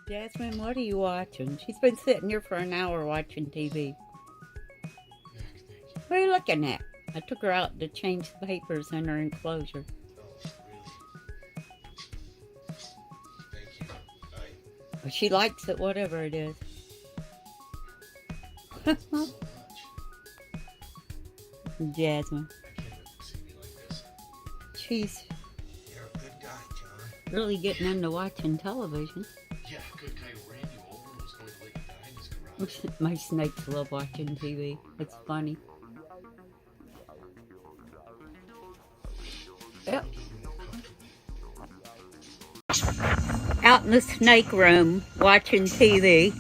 Jasmine, what are you watching? She's been sitting here for an hour watching TV. What are you looking at? I took her out to change the papers in her enclosure. Oh, really? Thank you. But she likes it, whatever it is. So much. Jasmine. I can't let you see me like this. She's You're a good guy, John. really getting into watching television. Yeah, good guy who ran you over and was going to let you die in his garage. My snakes love watching TV. It's funny. Yep. Out in the snake room watching TV.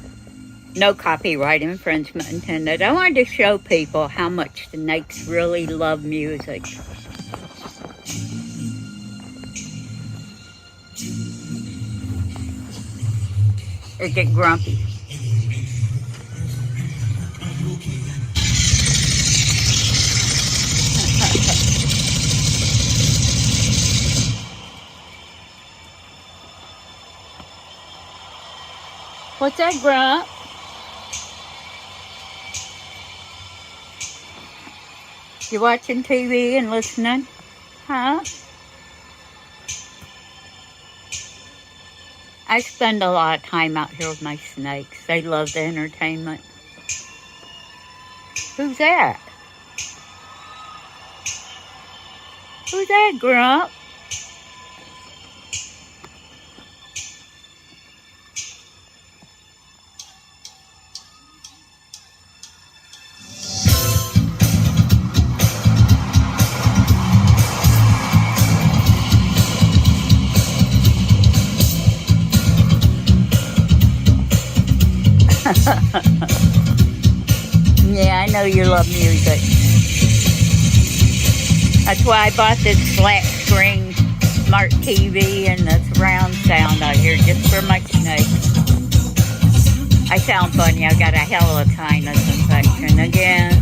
No copyright infringement intended. I wanted to show people how much snakes really love music. They get grumpy. What's that, Grump? You watching TV and listening? Huh? I spend a lot of time out here with my snakes. They love the entertainment. Who's that? Who's that, Grump? Yeah, I know you love music. That's why I bought this flat screen smart TV and the surround sound out here just for my snakes. I sound funny. I got a hell of a sinus infection again.